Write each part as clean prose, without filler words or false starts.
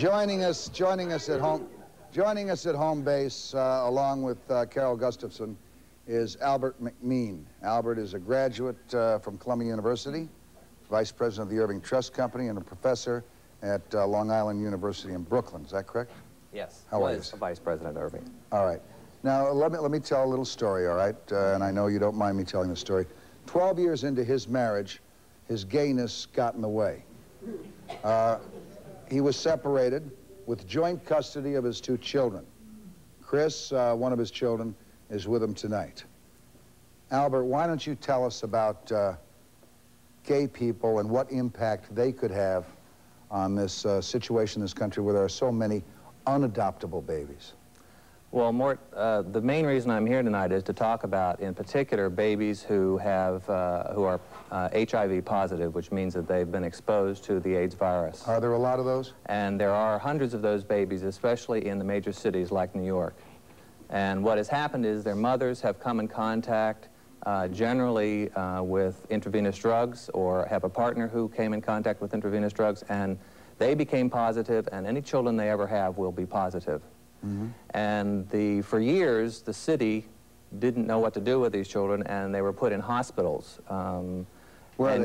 Joining us at home base, along with Carol Gustavson, is Albert McMeen. Albert is a graduate from Columbia University, vice president of the Irving Trust Company, and a professor at Long Island University in Brooklyn. Is that correct? Yes. How are you? Vice president of Irving. All right. Now let me tell a little story. All right, and I know you don't mind me telling the story. 12 years into his marriage, his gayness got in the way. He was separated with joint custody of his 2 children. Chris, one of his children, is with him tonight. Albert, why don't you tell us about gay people and what impact they could have on this situation in this country where there are so many unadoptable babies? Well, Mort, the main reason I'm here tonight is to talk about, in particular, babies who are HIV positive, which means that they've been exposed to the AIDS virus. Are there a lot of those? And there are hundreds of those babies, especially in the major cities like New York. And what has happened is their mothers have come in contact generally with intravenous drugs, or have a partner who came in contact with intravenous drugs, and they became positive, and any children they ever have will be positive. Mm-hmm. And for years, the city didn't know what to do with these children, and they were put in hospitals, and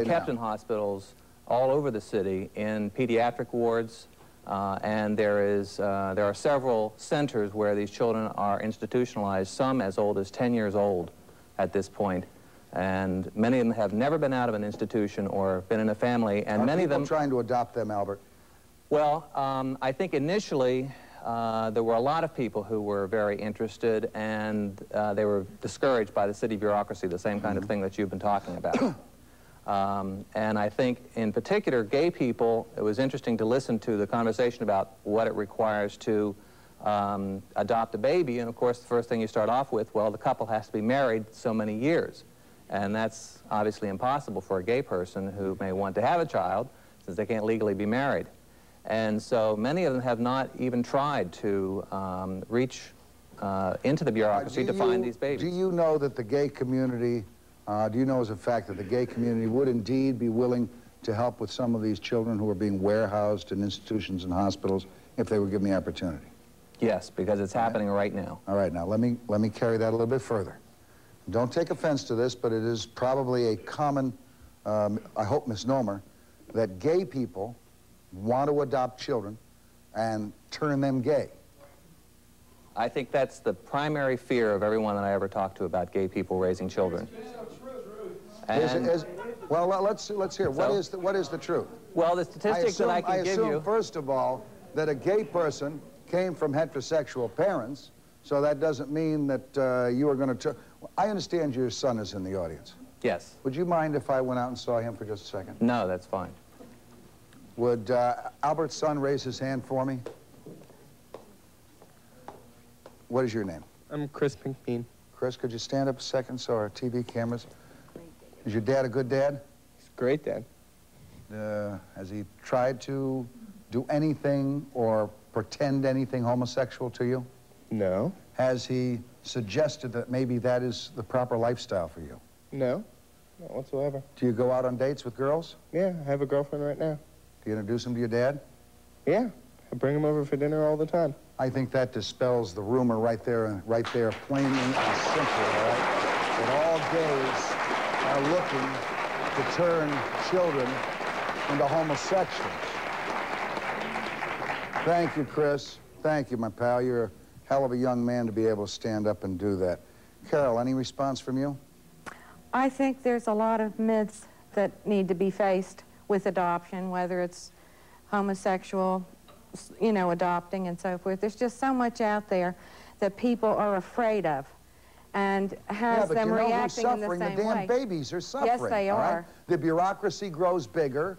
kept in hospitals all over the city, in pediatric wards, and there are several centers where these children are institutionalized, some as old as 10 years old at this point, and many of them have never been out of an institution or been in a family, and many of them... Are people trying to adopt them, Albert? Well, I think initially there were a lot of people who were very interested, and they were discouraged by the city bureaucracy, the same kind of thing that you've been talking about. And I think, in particular, gay people, it was interesting to listen to the conversation about what it requires to adopt a baby. And, of course, the first thing you start off with, well, the couple has to be married so many years. And that's obviously impossible for a gay person who may want to have a child, since they can't legally be married. And so many of them have not even tried to reach into the bureaucracy to find these babies. Do you know that the gay community, do you know as a fact that the gay community would indeed be willing to help with some of these children who are being warehoused in institutions and hospitals if they were given the opportunity? Yes, because it's happening right now. All right, now let me carry that a little bit further. Don't take offense to this, but it is probably a common, I hope, misnomer, that gay people want to adopt children and turn them gay. I think that's the primary fear of everyone that I ever talked to about gay people raising children. Well, let's hear. What is the truth? Well, the statistics that I can give you... I assume, first of all, that a gay person came from heterosexual parents, so that doesn't mean that you are going to... I understand your son is in the audience. Yes. Would you mind if I went out and saw him for just a second? No, that's fine. Would Albert's son raise his hand for me? What is your name? I'm Chris McMeen. Chris, could you stand up a second so our TV cameras... Is your dad a good dad? He's a great dad. Has he tried to do anything or pretend anything homosexual to you? No. Has he suggested that maybe that is the proper lifestyle for you? No, not whatsoever. Do you go out on dates with girls? Yeah, I have a girlfriend right now. Do you introduce him to your dad? Yeah, I bring him over for dinner all the time. I think that dispels the rumor right there, plainly and simply, all right? That all gays are looking to turn children into homosexuals. Thank you, Chris. Thank you, my pal. You're a hell of a young man to be able to stand up and do that. Carol, any response from you? I think there's a lot of myths that need to be faced with adoption, whether it's homosexual, you know, adopting and so forth. There's just so much out there that people are afraid of, and has them reacting in the same way. The damn babies are suffering. Yes, they are. Right? The bureaucracy grows bigger,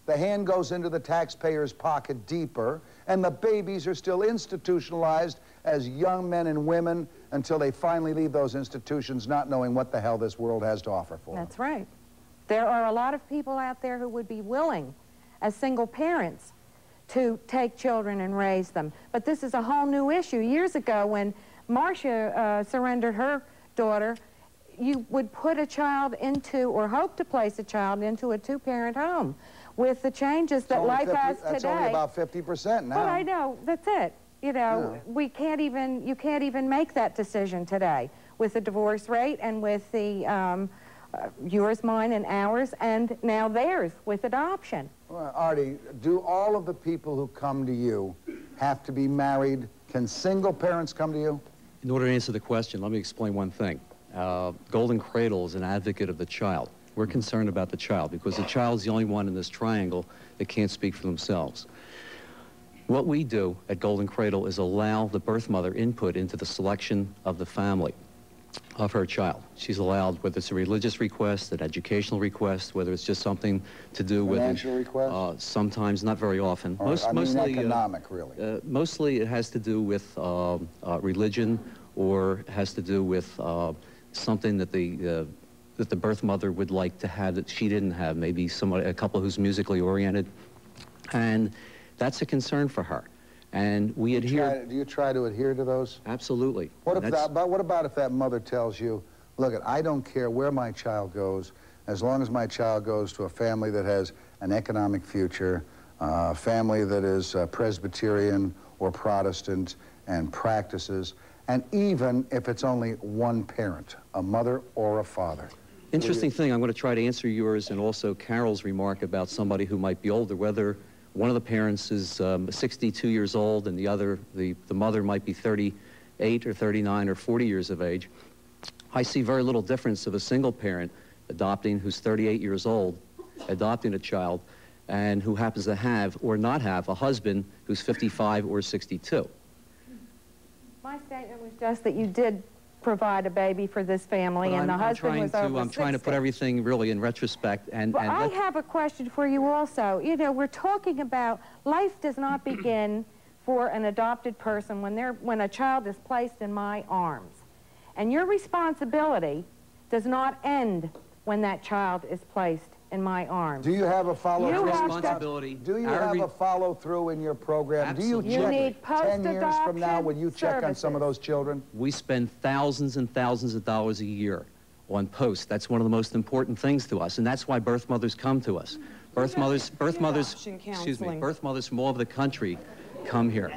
the hand goes into the taxpayer's pocket deeper, and the babies are still institutionalized as young men and women until they finally leave those institutions not knowing what the hell this world has to offer for them. That's right. There are a lot of people out there who would be willing, as single parents, to take children and raise them. But this is a whole new issue. Years ago, when Marsha surrendered her daughter, you would put a child into, or hope to place a child into, a two-parent home. with the changes that life has today. That's only about 50% now. But I know, that's it. You know, you can't even make that decision today with the divorce rate and with the yours, mine, and ours, and now theirs with adoption. Well, Artie, do all of the people who come to you have to be married? Can single parents come to you? In order to answer the question, let me explain one thing. Golden Cradle is an advocate of the child. We're concerned about the child because the child's the only one in this triangle that can't speak for themselves. What we do at Golden Cradle is allow the birth mother input into the selection of the family of her child. She's allowed, whether it's a religious request, an educational request, whether it's just something to do with financial request? Sometimes, not very often. Mostly economic, really. Mostly it has to do with religion, or has to do with something that the birth mother would like to have that she didn't have, maybe a couple who's musically oriented, and that's a concern for her. And we adhere. Do you try to adhere to those? Absolutely. What about if that mother tells you, look, I don't care where my child goes, as long as my child goes to a family that has an economic future, a family that is Presbyterian or Protestant and practices, and even if it's only one parent, a mother or a father. Interesting thing, I'm going to try to answer yours and also Carol's remark about somebody who might be older, whether one of the parents is 62 years old and the mother might be 38 or 39 or 40 years of age. I see very little difference of a single parent adopting who's 38 years old, adopting a child, and who happens to have or not have a husband who's 55 or 62. My statement was just that you did provide a baby for this family, and the husband was over 60. I'm trying to put everything really in retrospect. And I have a question for you also. You know, we're talking about life does not begin for an adopted person when a child is placed in my arms. And your responsibility does not end when that child is placed in my arms. Do you have a follow-through? Responsibility. Do you have a follow-through in your program? Absolutely. Do you check You need 10 years from now when you check services on some of those children? We spend thousands and thousands of dollars a year on post. That's one of the most important things to us, and that's why birth mothers come to us. Birth mothers from all over the country come here.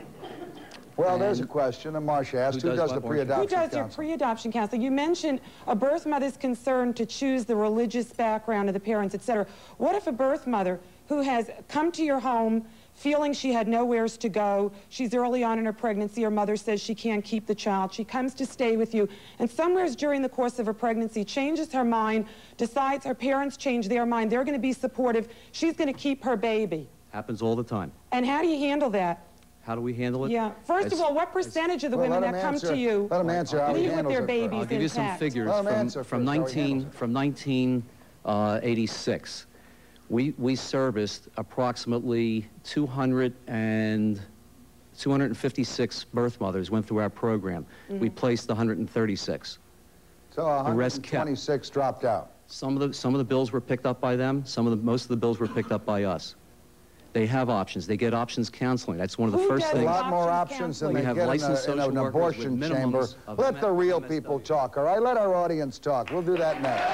Well, there's a question, and Marsha asked, who does the pre-adoption counseling? Who does your pre-adoption counseling? You mentioned a birth mother's concern to choose the religious background of the parents, etc. What if a birth mother who has come to your home feeling she had nowhere to go, she's early on in her pregnancy, her mother says she can't keep the child, she comes to stay with you, and somewhere during the course of her pregnancy changes her mind, decides her parents change their mind, they're going to be supportive, she's going to keep her baby? Happens all the time. And how do you handle that? How do we handle it? Yeah. First of all, what percentage of the women that come to you leave with their babies I'll give you some figures from 1986. We serviced approximately 256 birth mothers went through our program. We placed 136. So 126 dropped out. Some of the bills were picked up by them. Most of the bills were picked up by us. They have options. They get options counseling. That's one of the first things. A lot more options than they get in an abortion chamber. Let the real people talk, all right? Let our audience talk. We'll do that next.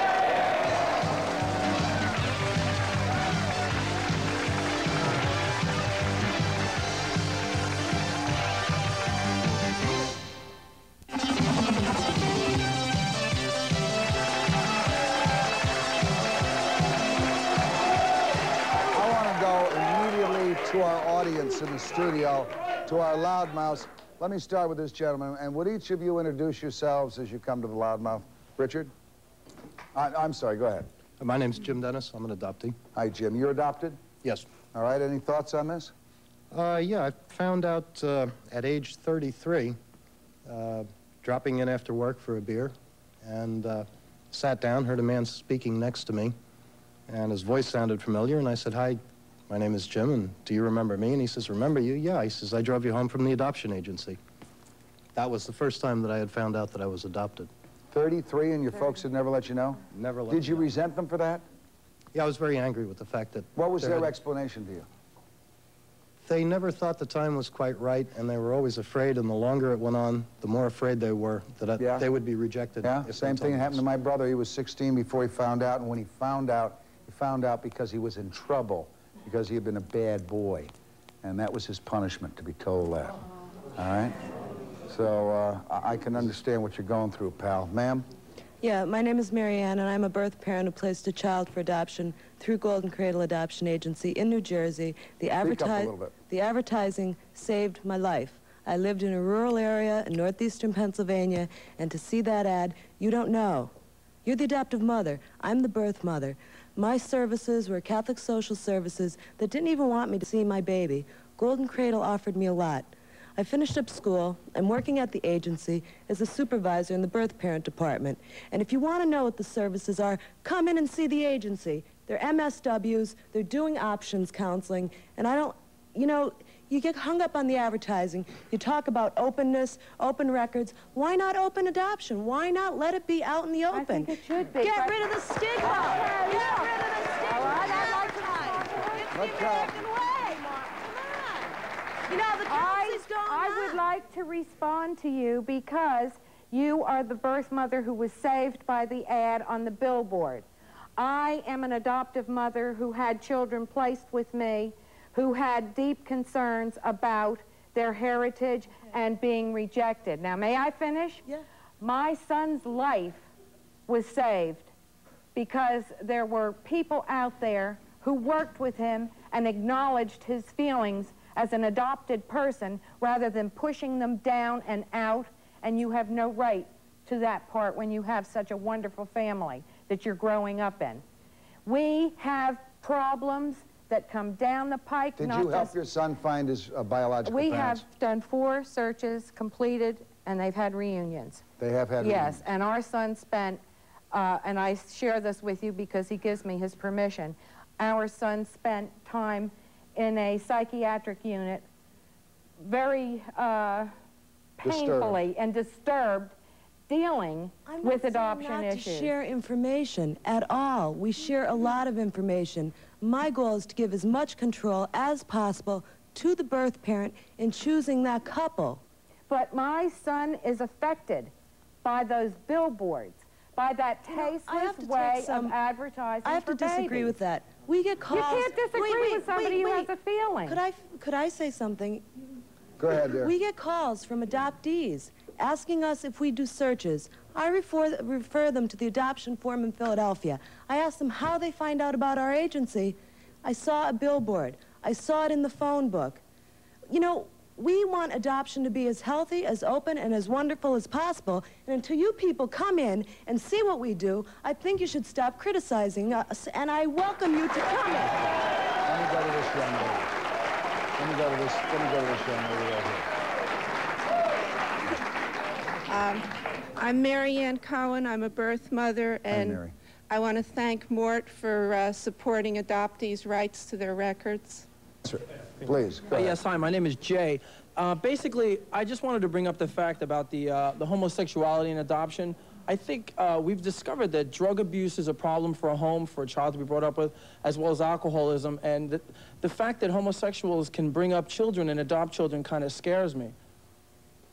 To our audience in the studio, to our loudmouths. Let me start with this gentleman, and would each of you introduce yourselves as you come to the loudmouth? Richard? I'm sorry, go ahead. My name's Jim Dennis. I'm an adoptee. Hi, Jim. You're adopted? Yes. All right, any thoughts on this? Yeah, I found out at age 33, dropping in after work for a beer, and sat down, heard a man speaking next to me, and his voice sounded familiar, and I said, "Hi, my name is Jim, and do you remember me?" And he says, "Remember you?" "Yeah." He says, "I drove you home from the adoption agency." That was the first time that I had found out that I was adopted. 33, and your folks had never let you know? Never let me know. Did you resent them for that? Yeah, I was very angry with the fact that... What was their explanation to you? They never thought the time was quite right, and they were always afraid, and the longer it went on, the more afraid they were that they would be rejected. Yeah, the same thing happened to my brother. He was 16 before he found out, and when he found out because he was in trouble. because he had been a bad boy. And that was his punishment, to be told that. All right? So I can understand what you're going through, pal. Ma'am? Yeah, my name is MaryAnne, and I'm a birth parent who placed a child for adoption through Golden Cradle Adoption Agency in New Jersey. Speak up a little bit. The advertising saved my life. I lived in a rural area in northeastern Pennsylvania, and to see that ad, you don't know. You're the adoptive mother. I'm the birth mother. My services were Catholic social services that didn't even want me to see my baby. Golden Cradle offered me a lot. I finished up school. I'm working at the agency as a supervisor in the birth parent department. And if you want to know what the services are, come in and see the agency. They're MSWs, they're doing options counseling, and I don't, you know, you get hung up on the advertising. You talk about openness, open records. Why not open adoption? Why not let it be out in the open? I think it should be. Get rid of the stigma. Get rid of the stigma. It's the American way, Mark. Come on. You know, the country's going on. I would like to respond to you because you are the birth mother who was saved by the ad on the billboard. I am an adoptive mother who had children placed with me who had deep concerns about their heritage and being rejected. Now, may I finish? Yeah. My son's life was saved because there were people out there who worked with him and acknowledged his feelings as an adopted person rather than pushing them down and out, and you have no right to that part when you have such a wonderful family that you're growing up in. We have problems that come down the pike. Did you help your son find his biological parents? We have done 4 searches completed, and they've had reunions. They have had Yes, reunions. and our son spent, and I share this with you because he gives me his permission, our son spent time in a psychiatric unit very painfully and disturbed dealing with adoption not issues. To share information at all. We share a lot of information. My goal is to give as much control as possible to the birth parent in choosing that couple. But my son is affected by those billboards, by that tasteless way of advertising. I have to disagree with that. We get calls. You can't disagree with somebody who has a feeling. Could I say something? Go ahead, dear. We get calls from adoptees asking us if we do searches. I refer them to the adoption form in Philadelphia. I ask them how they find out about our agency. I saw a billboard. I saw it in the phone book. You know, we want adoption to be as healthy, as open, and as wonderful as possible. And until you people come in and see what we do, I think you should stop criticizing us, and I welcome you to come in. Let me go to this young lady. Let me go to this young lady right here. I'm MaryAnne Cohen. I'm a birth mother, and I want to thank Mort for supporting adoptees' rights to their records. Please, go ahead. Yes, hi, my name is Jay. Basically, I just wanted to bring up the fact about the homosexuality in adoption. I think we've discovered that drug abuse is a problem for a home, for a child to be brought up with, as well as alcoholism, and the fact that homosexuals can bring up children and adopt children kind of scares me.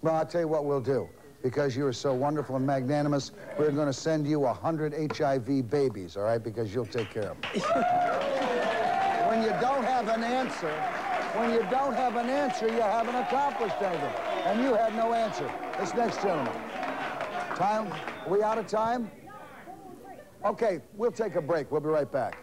Well, I'll tell you what we'll do. Because you are so wonderful and magnanimous, we're going to send you 100 HIV babies, all right? Because you'll take care of them. When you don't have an answer, you haven't accomplished anything. And you had no answer. This next gentleman. Time? Are we out of time? Okay, we'll take a break. We'll be right back.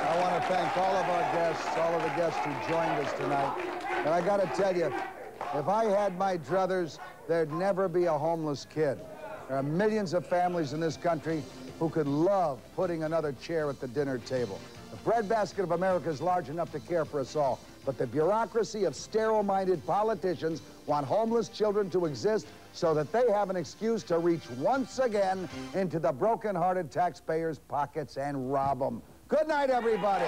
I want to thank all of our guests, all of the guests who joined us tonight. And I got to tell you, if I had my druthers, there'd never be a homeless kid. There are millions of families in this country who could love putting another chair at the dinner table. The breadbasket of America is large enough to care for us all, but the bureaucracy of sterile-minded politicians want homeless children to exist so that they have an excuse to reach once again into the broken-hearted taxpayers' pockets and rob them. Good night, everybody.